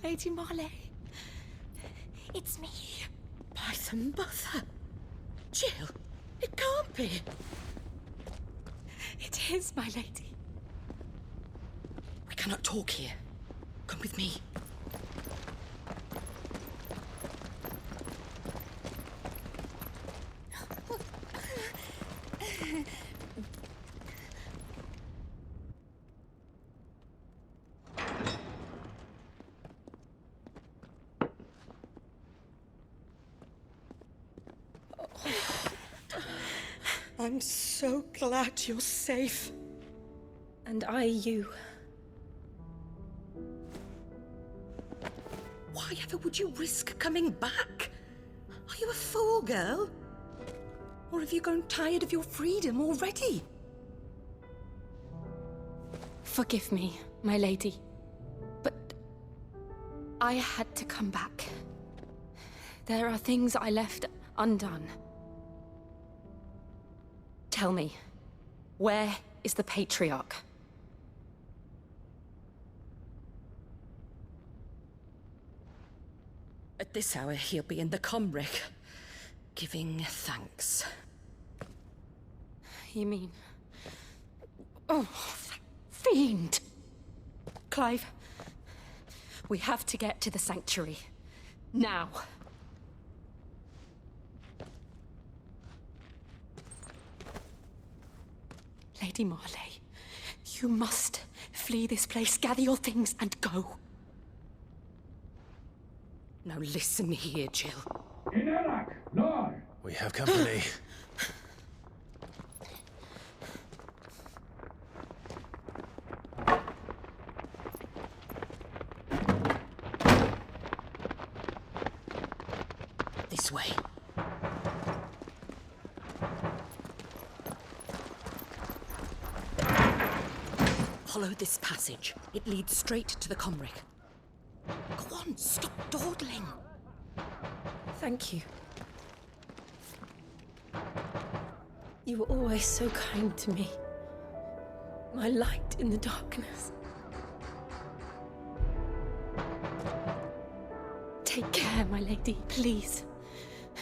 Lady Marley. It's me. By the mother. Jill, it can't be. It is, my lady. We cannot talk here. Come with me. I'm so glad you're safe. And I you. Why ever would you risk coming back? Are you a fool, girl? Or have you grown tired of your freedom already? Forgive me, my lady. But I had to come back. There are things I left undone. Tell me, where is the Patriarch? At this hour, he'll be in the Comric, giving thanks. You mean... Oh, that fiend! Clive, we have to get to the sanctuary. Now. Lady Marley, you must flee this place, gather your things, and go. Now listen here, Jill. We have company. This way. Follow this passage. It leads straight to the Comric. Go on, stop dawdling. Thank you. You were always so kind to me. My light in the darkness. Take care, my lady, please.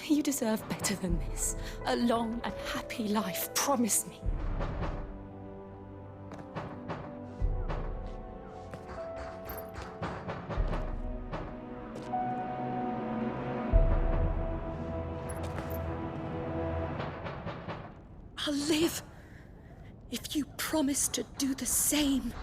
You deserve better than this. A long and happy life, promise me. I'll live if you promise to do the same.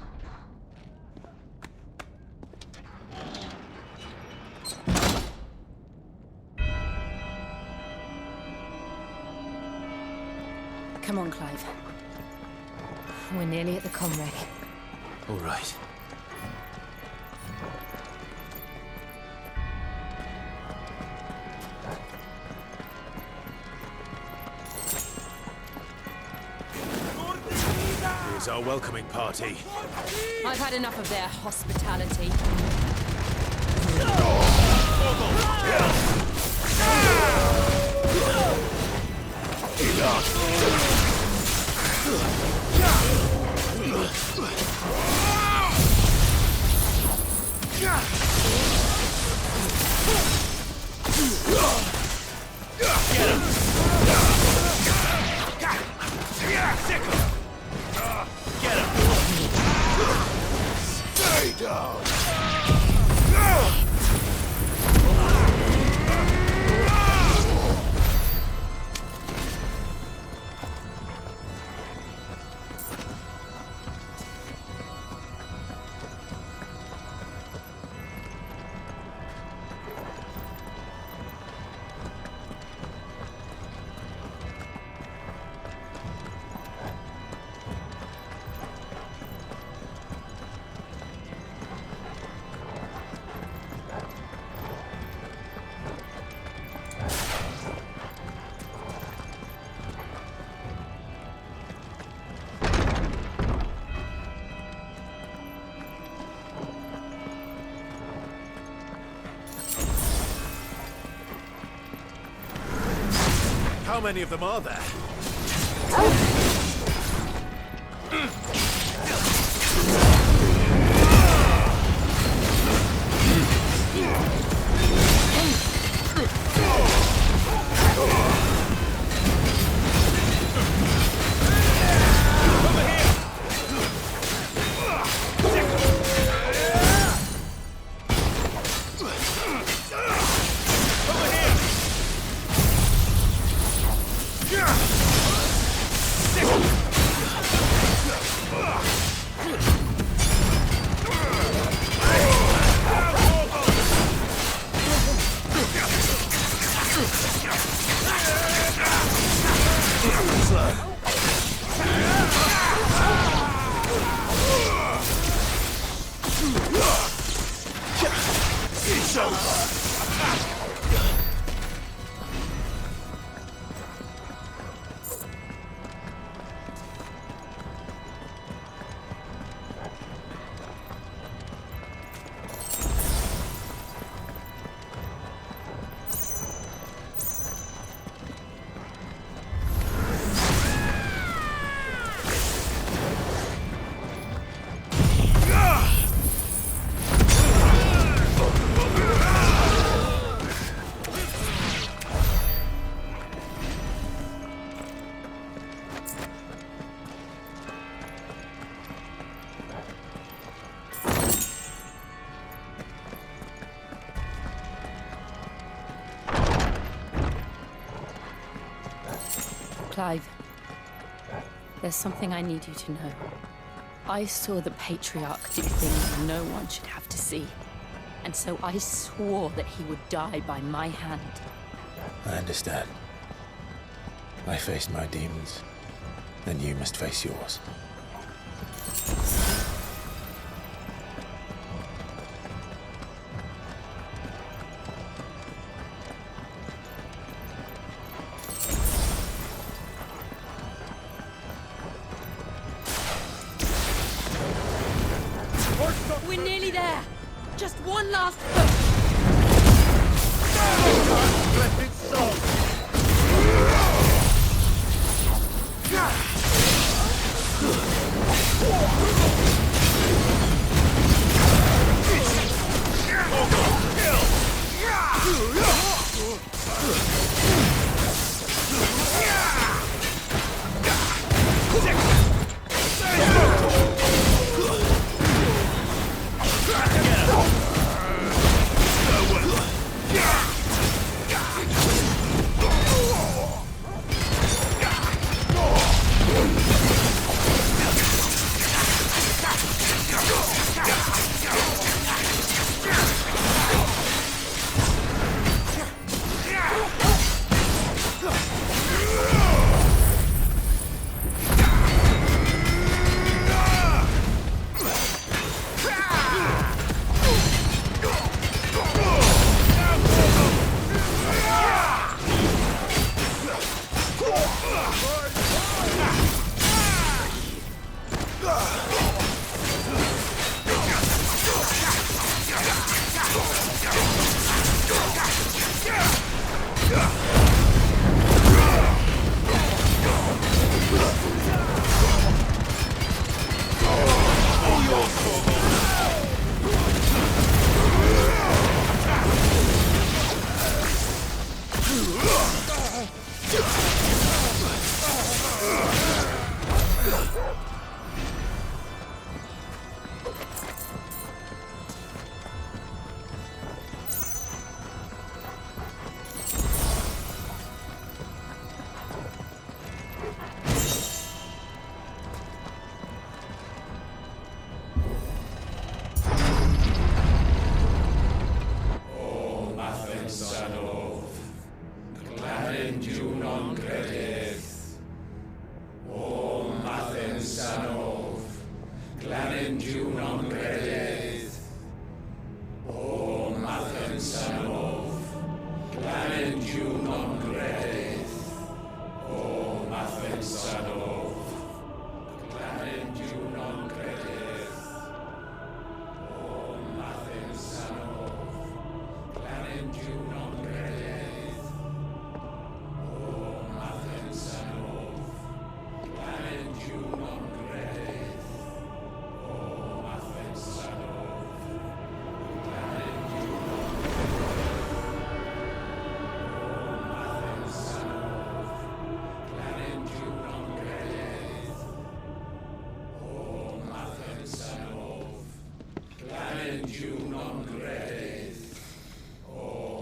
Come on, Clive. We're nearly at the Comric. All right. Here's our welcoming party. I've had enough of their hospitality. Stay down! How many of them are there? Clive, there's something I need you to know. I saw the Patriarch do things no one should have to see. And so I swore that he would die by my hand. I understand. I faced my demons, and you must face yours. We're nearly there! Just one last push!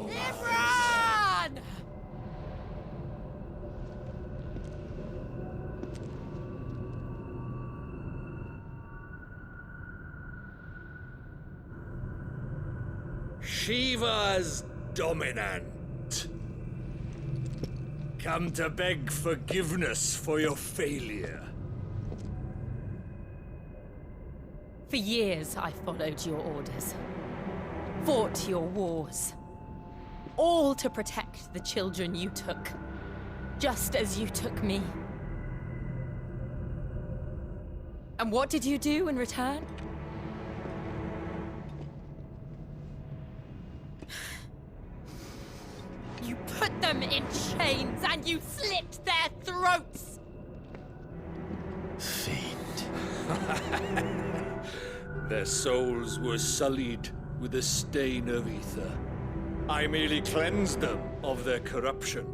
Imran! Shiva's dominant. Come to beg forgiveness for your failure. For years, I followed your orders, fought your wars, all to protect the children you took, just as you took me. And what did you do in return? You put them in chains and you slit their throats! Fiend. Their souls were sullied with a stain of ether. I merely cleansed them of their corruption.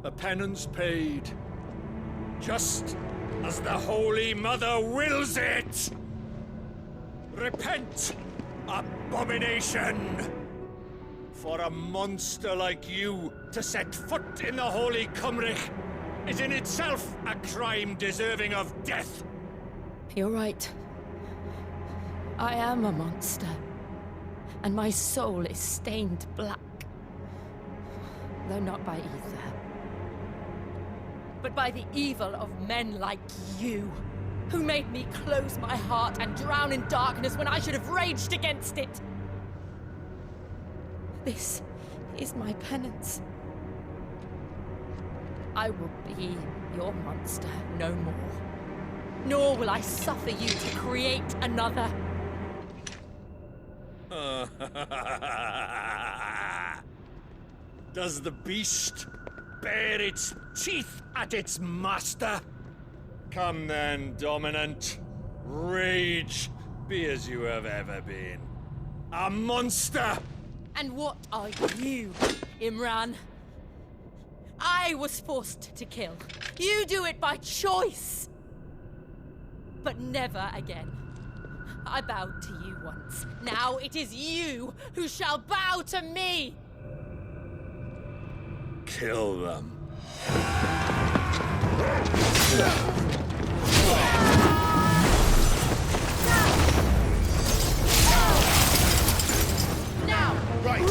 A penance paid, just as the Holy Mother wills it! Repent, abomination! For a monster like you to set foot in the Holy Cymric is in itself a crime deserving of death. You're right. I am a monster. And my soul is stained black. Though not by ether. But by the evil of men like you, who made me close my heart and drown in darkness when I should have raged against it. This is my penance. I will be your monster no more. Nor will I suffer you to create another. Does the beast bare its teeth at its master? Come then, dominant. Rage, be as you have ever been. A monster! And what are you, Imran? I was forced to kill. You do it by choice. But never again. I bowed to you once. Now it is you who shall bow to me! Kill them. Now! Right!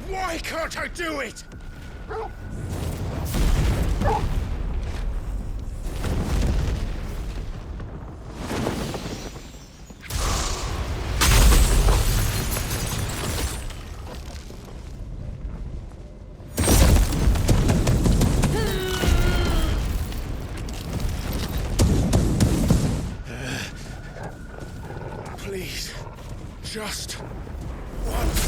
Why can't I do it? Just once.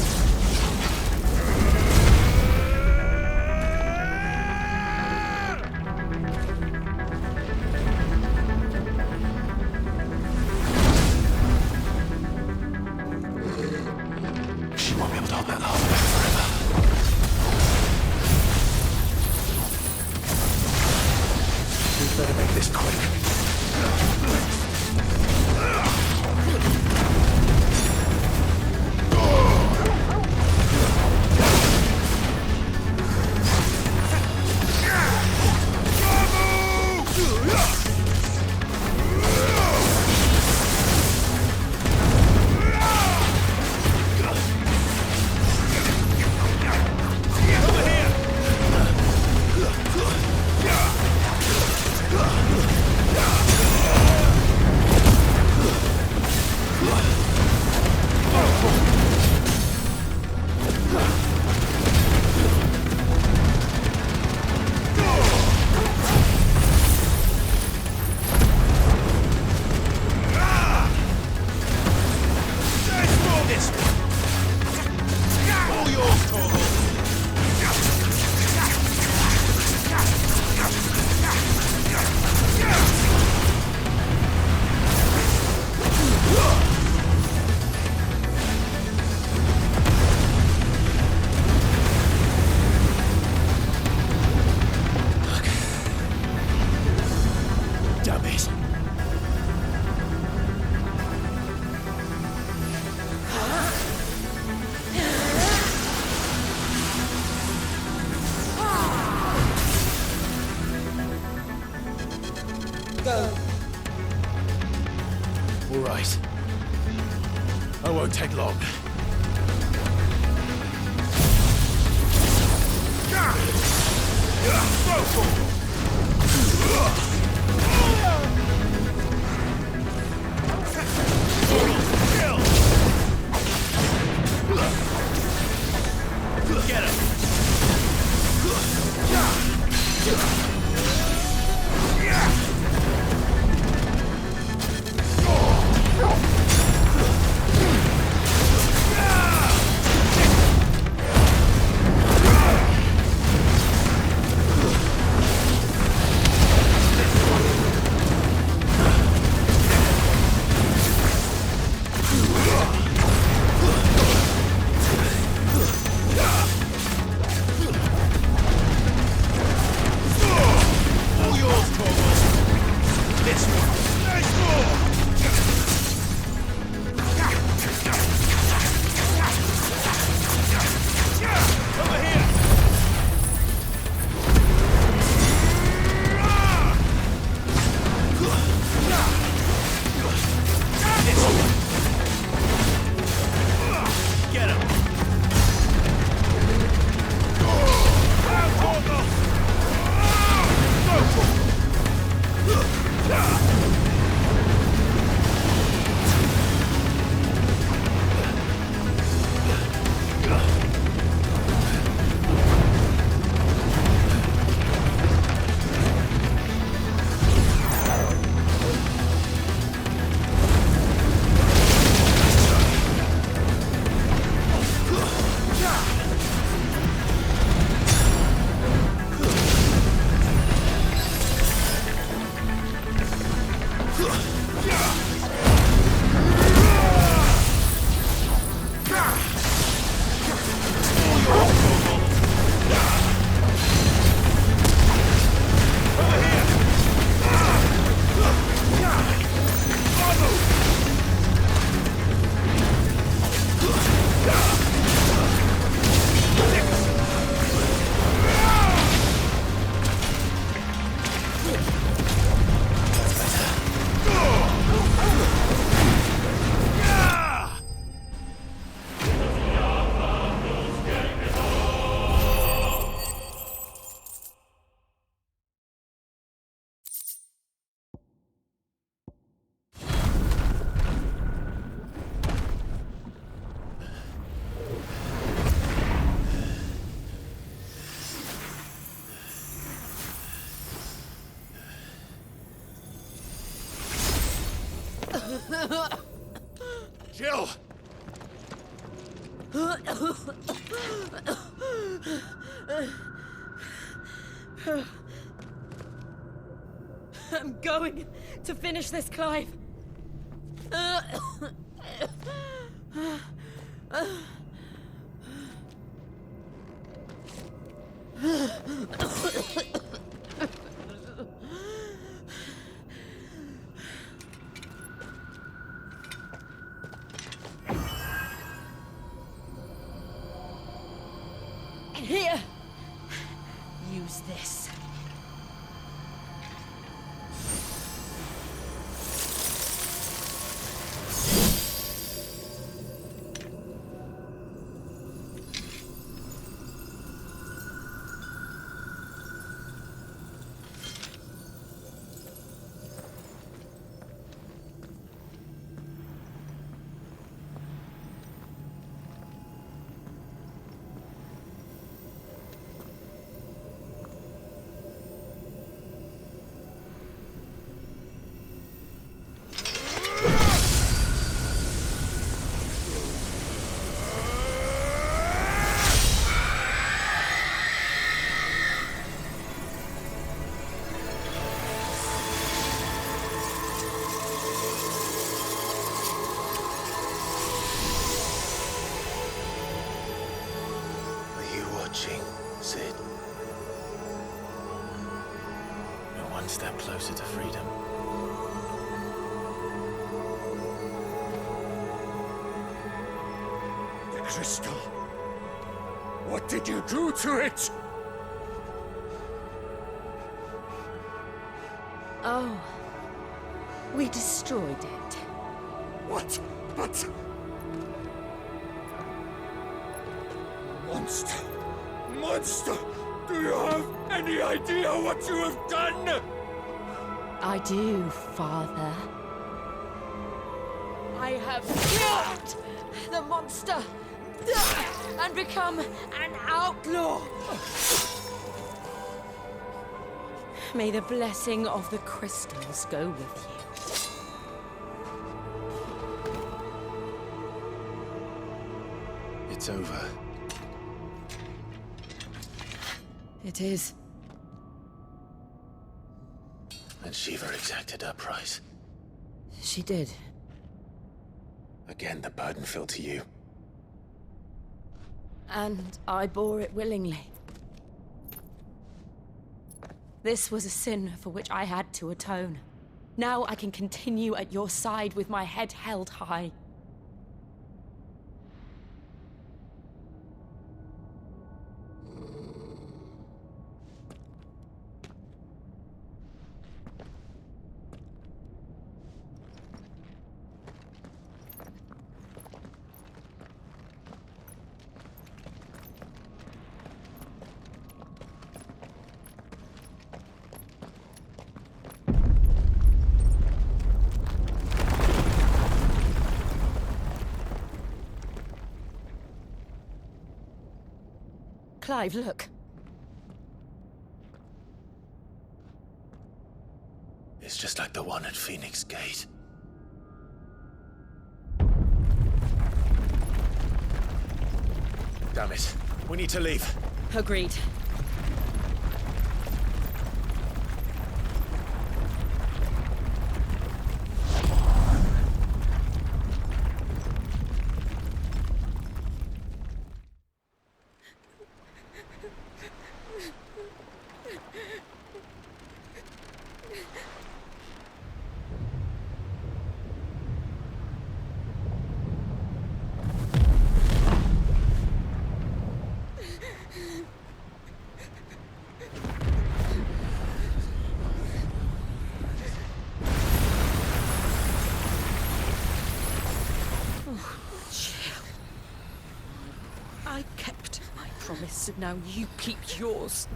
She won't be able to hold that lava back forever. We better make this quick. Dummies. Go. All right. I won't take long. Get him! Jill! I'm going to finish this, Clive. Here, use this. Watching, Sid. We're one step closer to freedom. The crystal. What did you do to it? Oh, we destroyed it. What? But... Monster! Monster! Do you have any idea what you have done? I do, Father. I have killed the monster and become an outlaw. May the blessing of the crystals go with you. It's over. It is. And Shiva exacted her price. She did. Again, the burden fell to you. And I bore it willingly. This was a sin for which I had to atone. Now I can continue at your side with my head held high. Clive, look. It's just like the one at Phoenix Gate. Damn it. We need to leave. Agreed. I kept my promise, and now you keep yours.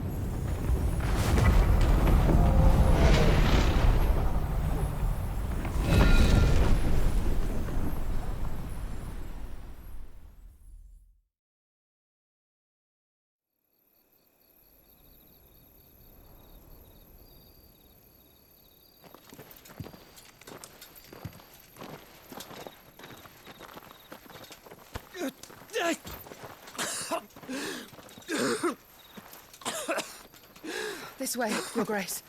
This way, Your Grace.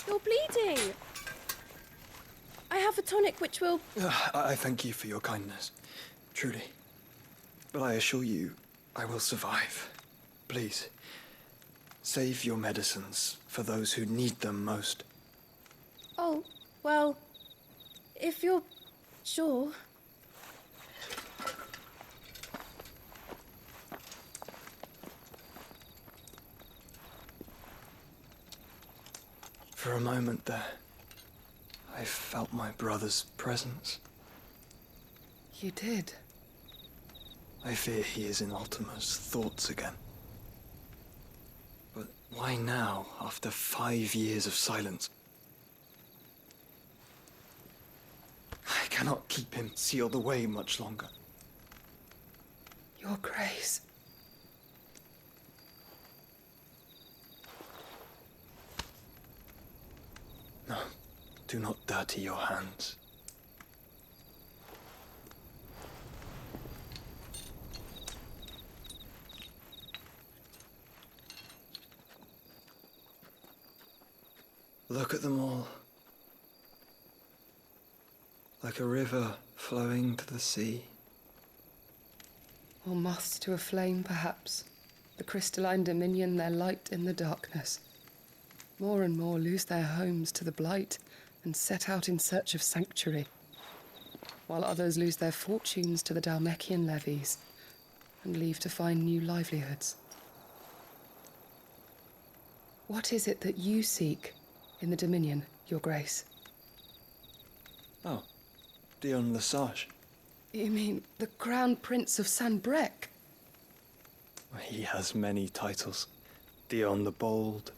You're bleeding. I have a tonic which will... I thank you for your kindness, truly. But I assure you, I will survive. Please, save your medicines for those who need them most. Oh, well, if you're sure... For a moment there, I felt my brother's presence. You did. I fear he is in Ultima's thoughts again. But why now, after 5 years of silence? I cannot keep him sealed away much longer. Your Grace. No, do not dirty your hands. Look at them all. Like a river flowing to the sea. Or moths to a flame, perhaps. The crystalline dominion their light in the darkness. More and more lose their homes to the blight and set out in search of sanctuary, while others lose their fortunes to the Dalmekian levies and leave to find new livelihoods. What is it that you seek in the Dominion, Your Grace? Oh, Dion Lesage. You mean the Crown Prince of Sanbrec? He has many titles. Dion the Bold,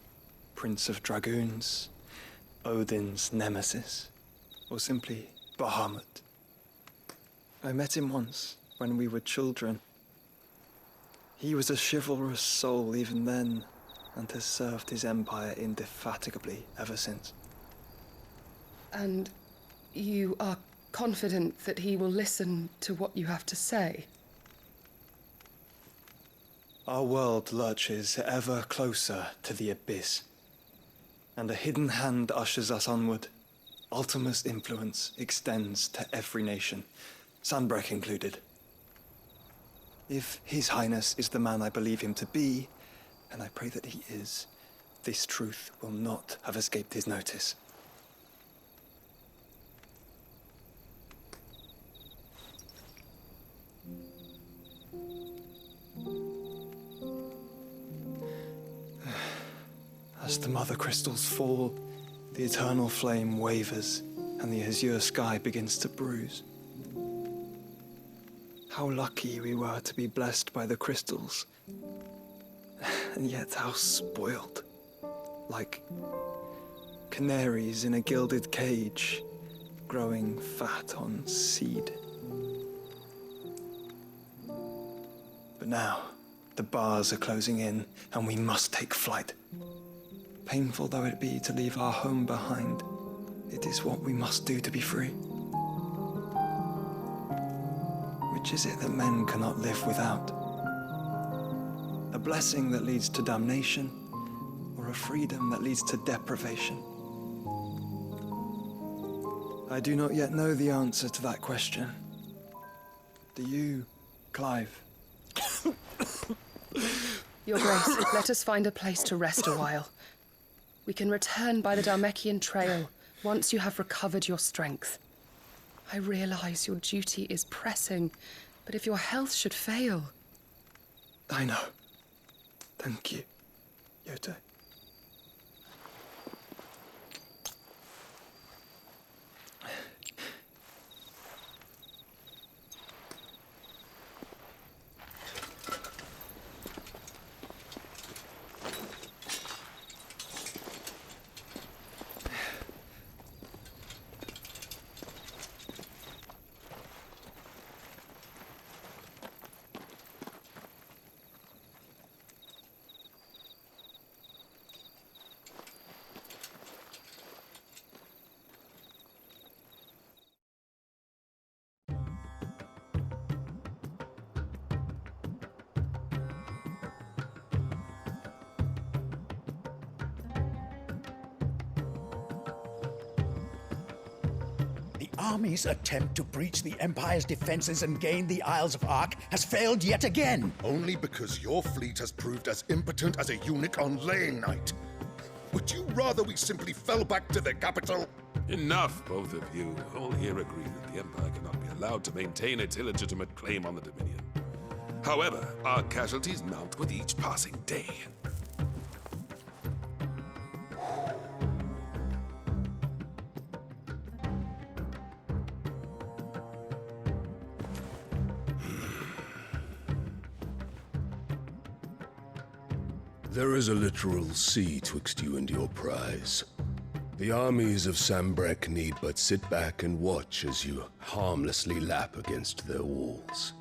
Prince of Dragoons, Odin's Nemesis, or simply Bahamut. I met him once, when we were children. He was a chivalrous soul even then, and has served his empire indefatigably ever since. And you are confident that he will listen to what you have to say? Our world lurches ever closer to the abyss, and a hidden hand ushers us onward. Ultima's influence extends to every nation, Sanbrec included. If His Highness is the man I believe him to be, and I pray that he is, this truth will not have escaped his notice. As the mother crystals fall, the eternal flame wavers, and the azure sky begins to bruise. How lucky we were to be blessed by the crystals, and yet how spoiled. Like canaries in a gilded cage, growing fat on seed. But now, the bars are closing in, and we must take flight. Painful though it be to leave our home behind, it is what we must do to be free. Which is it that men cannot live without? A blessing that leads to damnation, or a freedom that leads to deprivation? I do not yet know the answer to that question. Do you, Clive? Your Grace, let us find a place to rest a while. We can return by the Dalmekian trail once you have recovered your strength. I realize your duty is pressing, but if your health should fail... I know. Thank you, Yote. army's attempt to breach the Empire's defenses and gain the Isles of Ark has failed yet again. Only because your fleet has proved as impotent as a eunuch on laying night. Would you rather we simply fell back to the capital? Enough, both of you. All here agree that the Empire cannot be allowed to maintain its illegitimate claim on the Dominion. However, our casualties mount with each passing day. There is a literal sea twixt you and your prize. The armies of Sambrek need but sit back and watch as you harmlessly lap against their walls.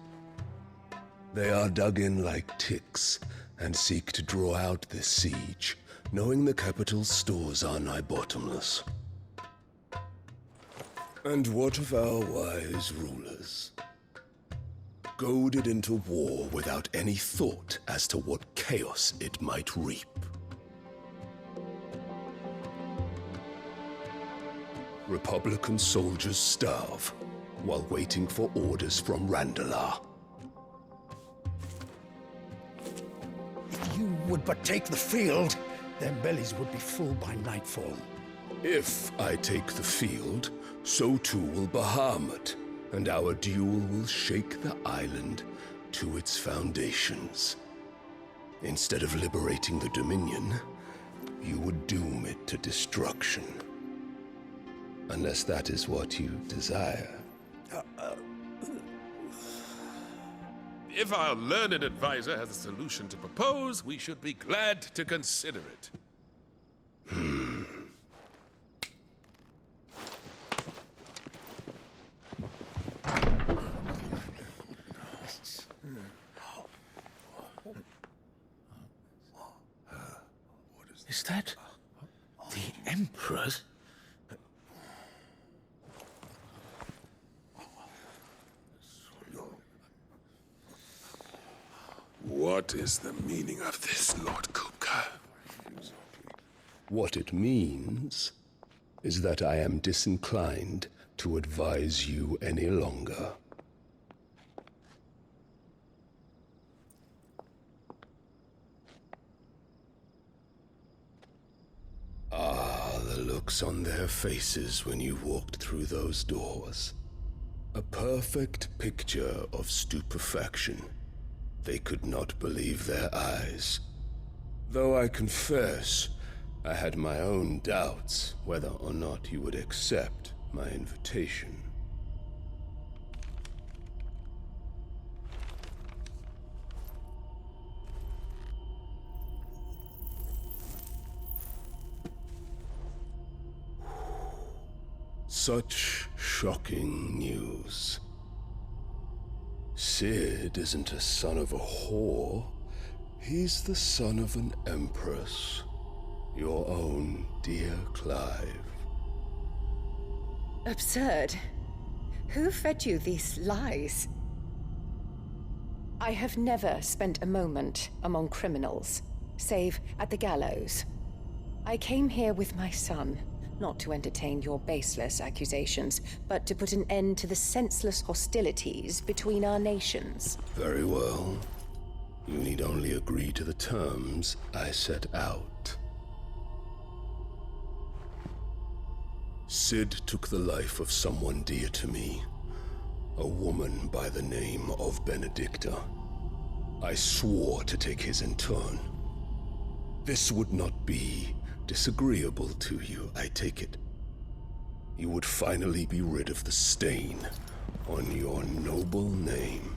They are dug in like ticks and seek to draw out this siege, knowing the capital's stores are nigh bottomless. And what of our wise rulers? Goaded into war without any thought as to what chaos it might reap. Republican soldiers starve while waiting for orders from Randalar. If you would but take the field, their bellies would be full by nightfall. If I take the field, so too will Bahamut, and our duel will shake the island to its foundations. Instead of liberating the Dominion, you would doom it to destruction. Unless that is what you desire. If our learned advisor has a solution to propose, we should be glad to consider it. Is that the Emperor's? What is the meaning of this, Lord Kupka? What it means is that I am disinclined to advise you any longer. Ah, the looks on their faces when you walked through those doors. A perfect picture of stupefaction. They could not believe their eyes. Though I confess, I had my own doubts whether or not you would accept my invitation. Such shocking news. Sid isn't a son of a whore. He's the son of an empress. Your own dear Clive. Absurd. Who fed you these lies? I have never spent a moment among criminals, save at the gallows. I came here with my son, not to entertain your baseless accusations, but to put an end to the senseless hostilities between our nations. Very well. You need only agree to the terms I set out. Sid took the life of someone dear to me, a woman by the name of Benedicta. I swore to take his in turn. This would not be disagreeable to you, I take it. You would finally be rid of the stain on your noble name.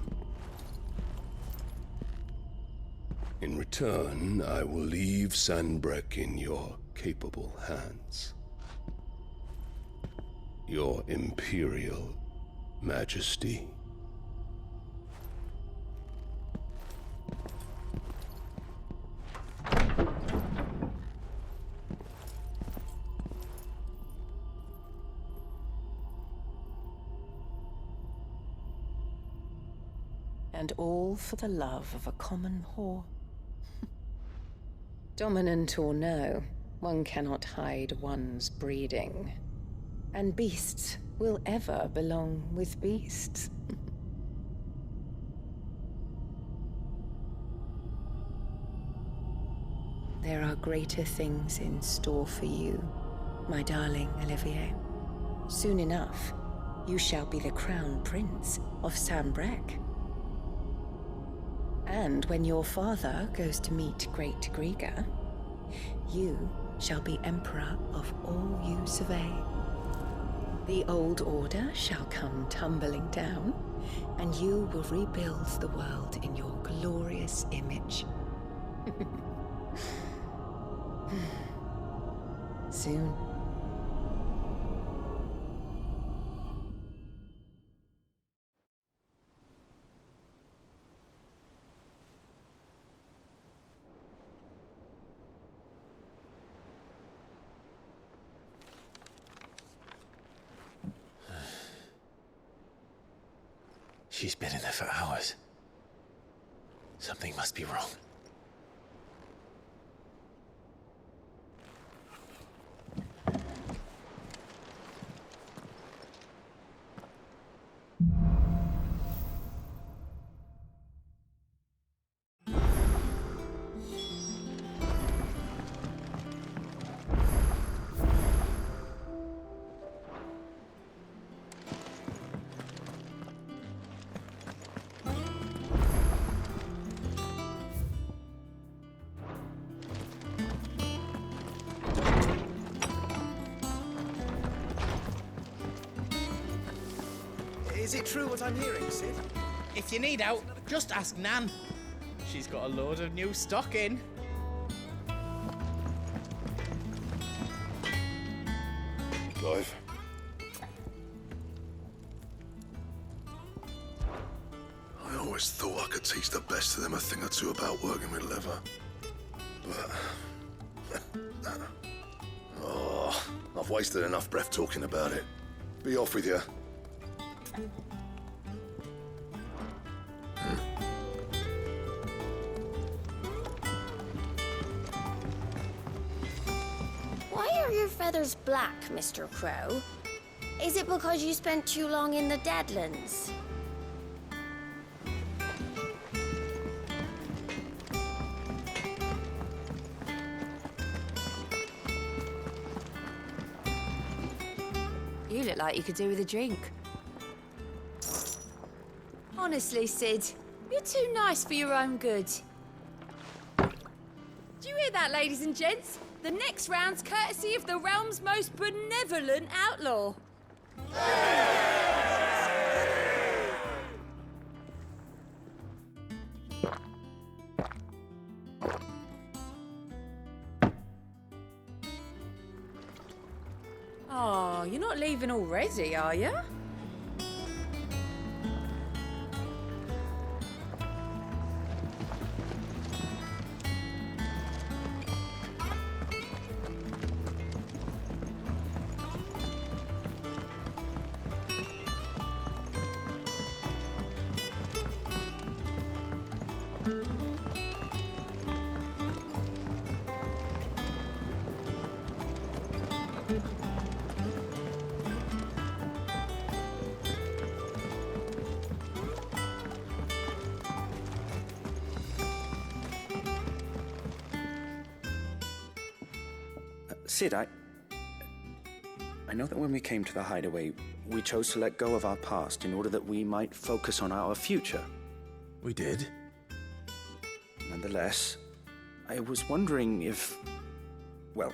In return, I will leave Sanbreque in your capable hands. Your Imperial Majesty. And all for the love of a common whore. Dominant or no, one cannot hide one's breeding. And beasts will ever belong with beasts. There are greater things in store for you, my darling Olivier. Soon enough, you shall be the crown prince of Sambrec. And when your father goes to meet Great Griga, you shall be emperor of all you survey. The old order shall come tumbling down, and you will rebuild the world in your glorious image. Soon. She's been in there for hours. Something must be wrong. Is it true what I'm hearing, Sid? If you need help, just ask Nan. She's got a load of new stock in. Clive. I always thought I could teach the best of them a thing or two about working with leather. But... oh, I've wasted enough breath talking about it. Be off with you. Why are your feathers black, Mr. Crow? Is it because you spent too long in the Deadlands? You look like you could do with a drink. Honestly, Sid, you're too nice for your own good. Do you hear that, ladies and gents? The next round's courtesy of the realm's most benevolent outlaw. Oh, you're not leaving already, are you? Sid, I know that when we came to the hideaway, we chose to let go of our past in order that we might focus on our future. We did. Nonetheless, I was wondering if... well,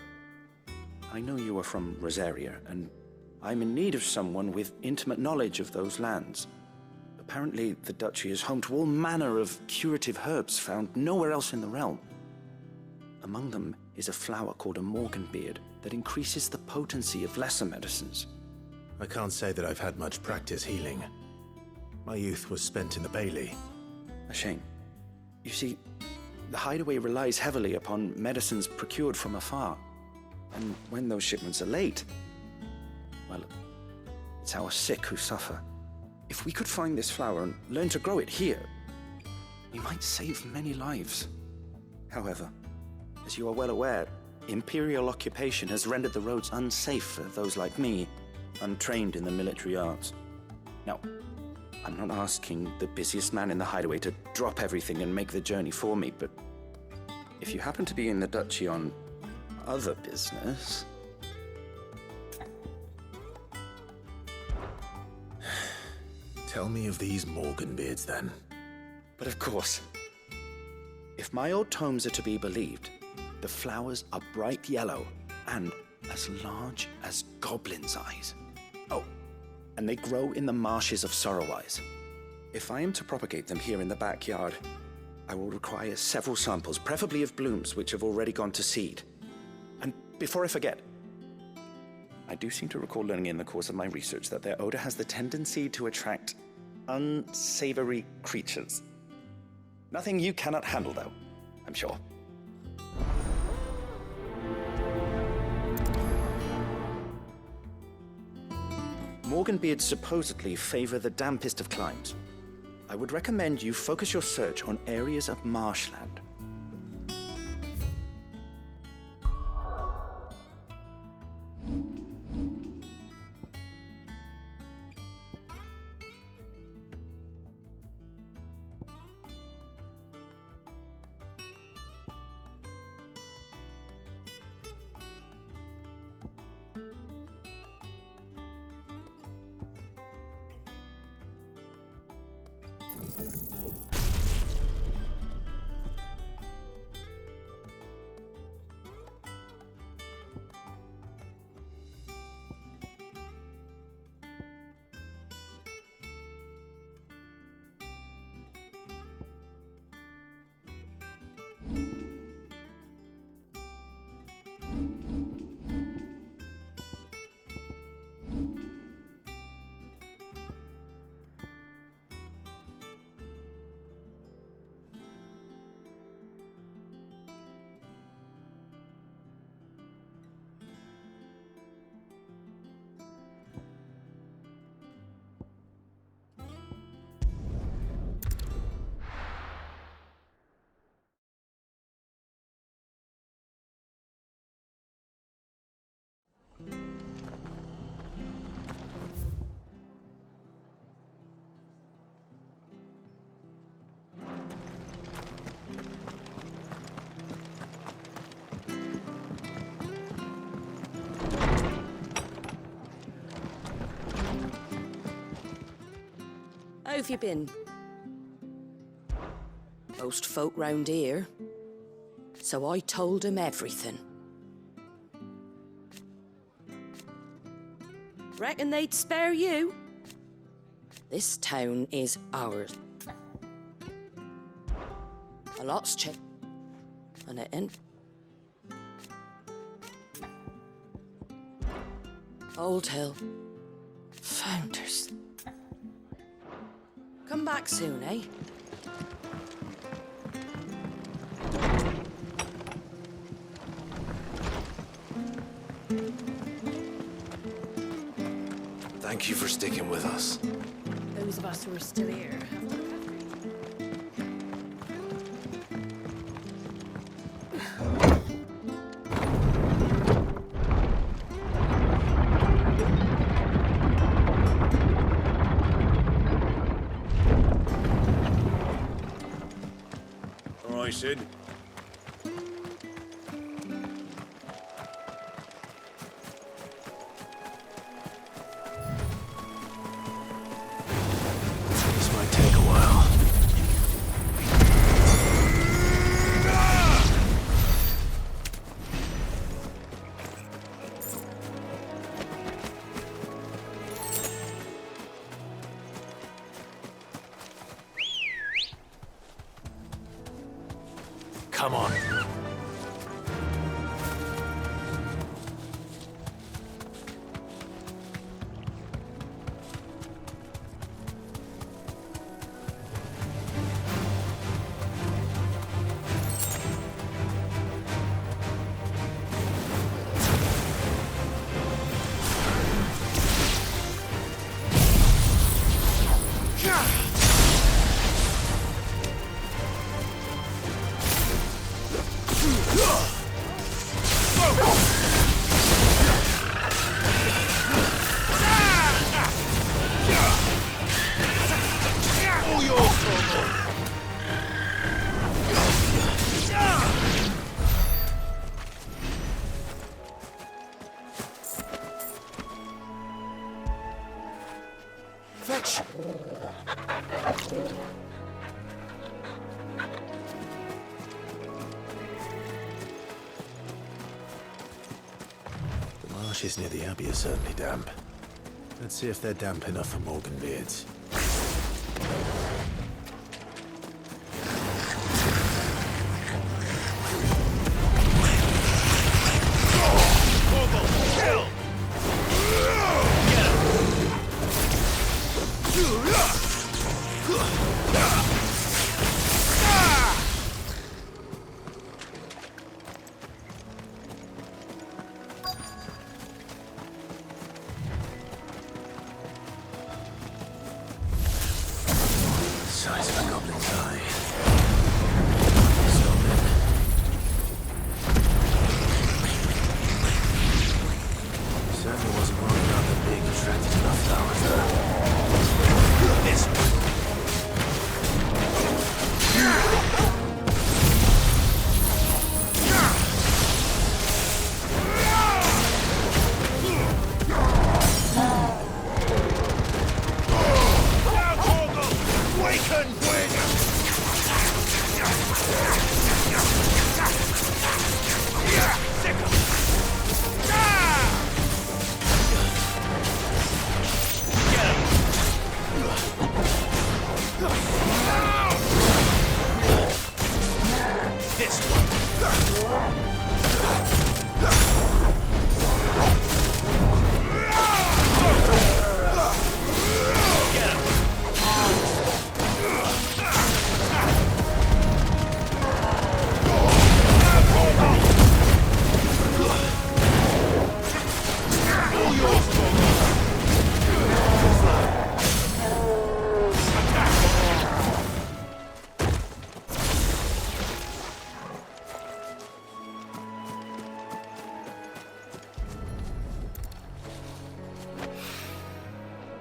I know you are from Rosaria, and I'm in need of someone with intimate knowledge of those lands. Apparently, the duchy is home to all manner of curative herbs found nowhere else in the realm. Among them is a flower called a morganbeard that increases the potency of lesser medicines. I can't say that I've had much practice healing. My youth was spent in the Bailey. A shame. You see, the hideaway relies heavily upon medicines procured from afar. And when those shipments are late, well, it's our sick who suffer. If we could find this flower and learn to grow it here, we might save many lives. However, as you are well aware, Imperial occupation has rendered the roads unsafe for those like me. untrained in the military arts. Now, I'm not asking the busiest man in the hideaway to drop everything and make the journey for me, but if you happen to be in the duchy on other business... Tell me of these Morganbeards, then. But of course. If my old tomes are to be believed, the flowers are bright yellow and as large as goblins' eyes. Oh, and they grow in the marshes of Sorrowwise. If I am to propagate them here in the backyard, I will require several samples, preferably of blooms which have already gone to seed. And before I forget, I do seem to recall learning in the course of my research that their odor has the tendency to attract unsavory creatures. Nothing you cannot handle, though, I'm sure. Morganbeards supposedly favor the dampest of climes. I would recommend you focus your search on areas of marshland. How have you been? Most folk round here. So I told 'em everything. Reckon they'd spare you? This town is ours. A lot's changed, and it ain't. Old Hill. Founders. Come back soon, eh? Thank you for sticking with us. Those of us who are still here have to look after All right, Sid. This might take a while. Come on. Fetch! The marshes near the Abbey are certainly damp. Let's see if they're damp enough for Morganbeards. Size of a goblin's eye. Certainly wasn't worried about them being attracted to enough flowers, though. This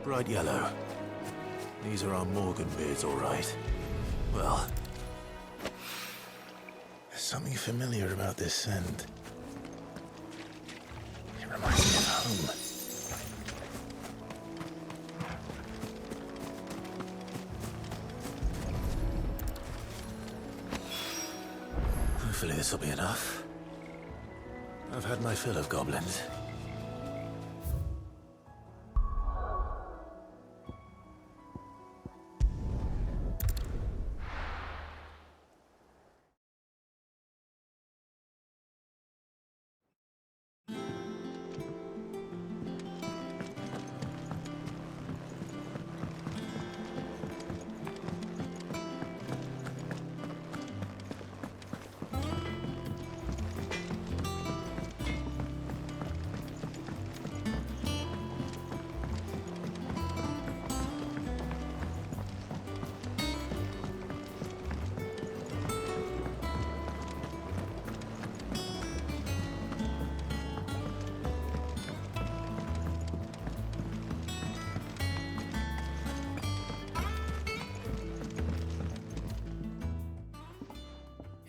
bright yellow. These are our Morganbeards, all right. Well, there's something familiar about this scent. It reminds me of home. Hopefully this will be enough. I've had my fill of goblins.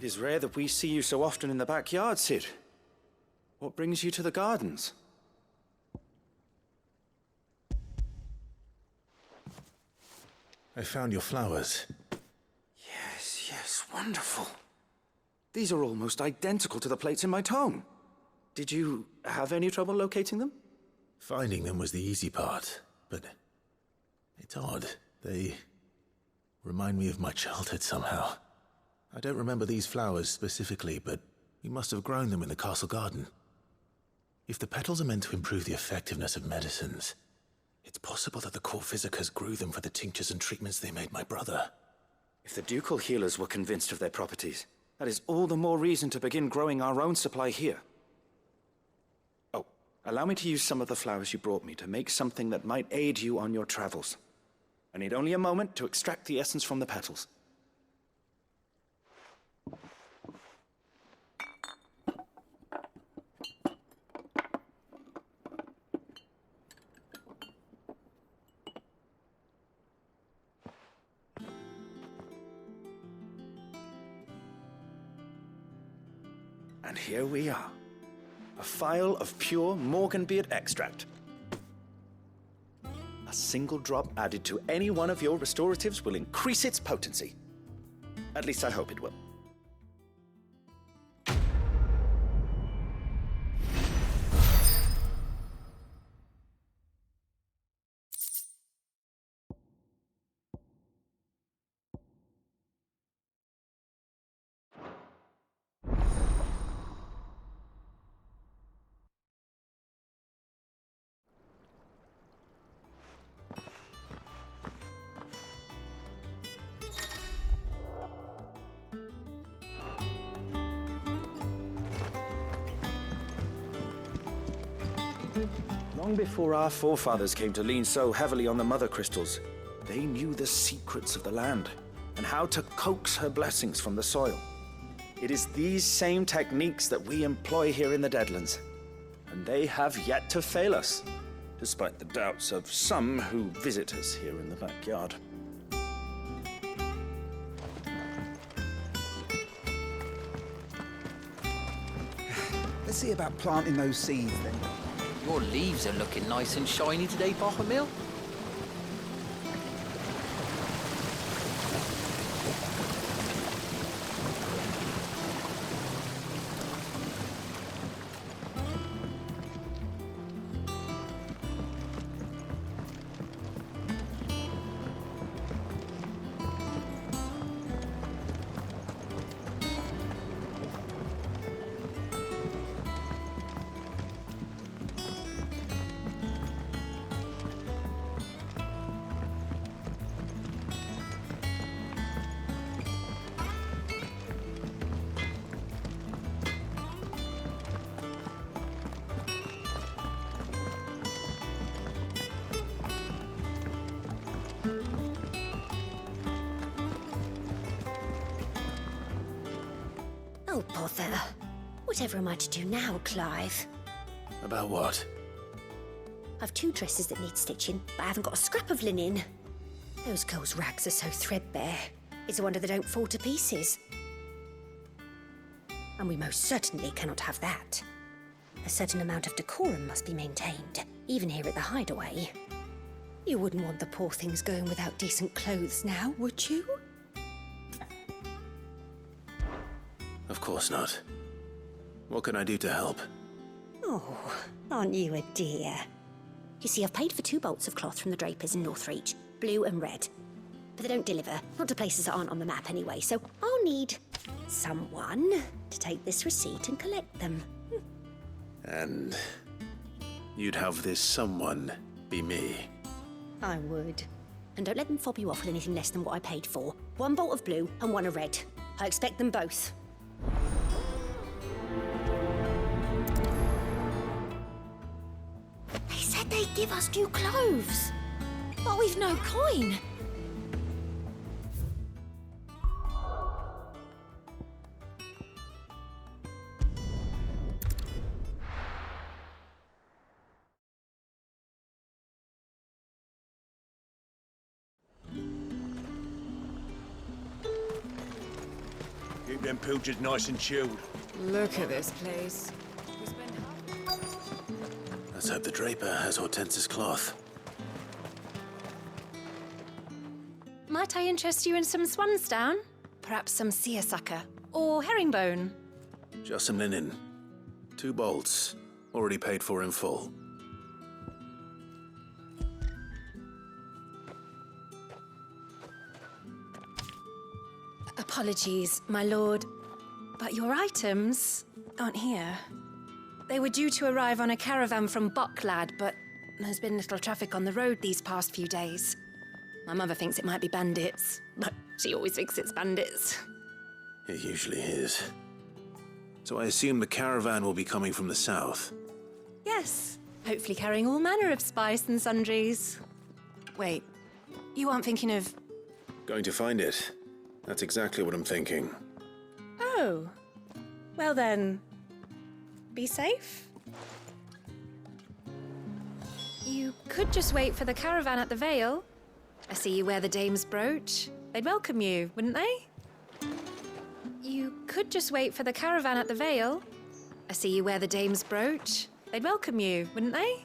It is rare that we see you so often in the backyard, Cid. What brings you to the gardens? I found your flowers. Yes, wonderful. These are almost identical to the plates in my tome. Did you have any trouble locating them? Finding them was the easy part, but it's odd. They remind me of my childhood somehow. I don't remember these flowers specifically, but we must have grown them in the castle garden. If the petals are meant to improve the effectiveness of medicines, it's possible that the court physicers grew them for the tinctures and treatments they made my brother. If the ducal healers were convinced of their properties, that is all the more reason to begin growing our own supply here. Oh, allow me to use some of the flowers you brought me to make something that might aid you on your travels. I need only a moment to extract the essence from the petals. And here we are. A phial of pure Morganbeard extract. A single drop added to any one of your restoratives will increase its potency. At least I hope it will. Long before our forefathers came to lean so heavily on the mother crystals, they knew the secrets of the land and how to coax her blessings from the soil. It is these same techniques that we employ here in the Deadlands, and they have yet to fail us, despite the doubts of some who visit us here in the backyard. Let's see about planting those seeds then. Your leaves are looking nice and shiny today, Bottomil. Oh, bother. Whatever am I to do now, Clive? About what? I've 2 dresses that need stitching, but I haven't got a scrap of linen. Those girls' rags are so threadbare. It's a wonder they don't fall to pieces. And we most certainly cannot have that. A certain amount of decorum must be maintained, even here at the hideaway. You wouldn't want the poor things going without decent clothes now, would you? Of course not. What can I do to help? Oh, aren't you a dear? You see, I've paid for 2 bolts of cloth from the drapers in Northreach, blue and red. But they don't deliver, not to places that aren't on the map anyway, so I'll need someone to take this receipt and collect them. And you'd have this someone be me? I would. And don't let them fob you off with anything less than what I paid for. 1 bolt of blue and 1 of red. I expect them both. They said they'd give us new clothes. But we've no coin. Keep them pilchards nice and chilled. Look at this place. Let's hope the draper has Hortense's cloth. Might I interest you in some swansdown? Perhaps some seersucker or herringbone? Just some linen. 2 bolts. Already paid for in full. Apologies, my lord, but your items aren't here. They were due to arrive on a caravan from Bocklad, but there's been little traffic on the road these past few days. My mother thinks it might be bandits, but she always thinks it's bandits. It usually is. So I assume the caravan will be coming from the south. Yes, hopefully carrying all manner of spice and sundries. Wait, you aren't thinking of... Going to find it. That's exactly what I'm thinking. Oh, well then, be safe. You could just wait for the caravan at the Vale. I see you wear the dame's brooch. They'd welcome you, wouldn't they? You could just wait for the caravan at the Vale. I see you wear the dame's brooch. They'd welcome you, wouldn't they?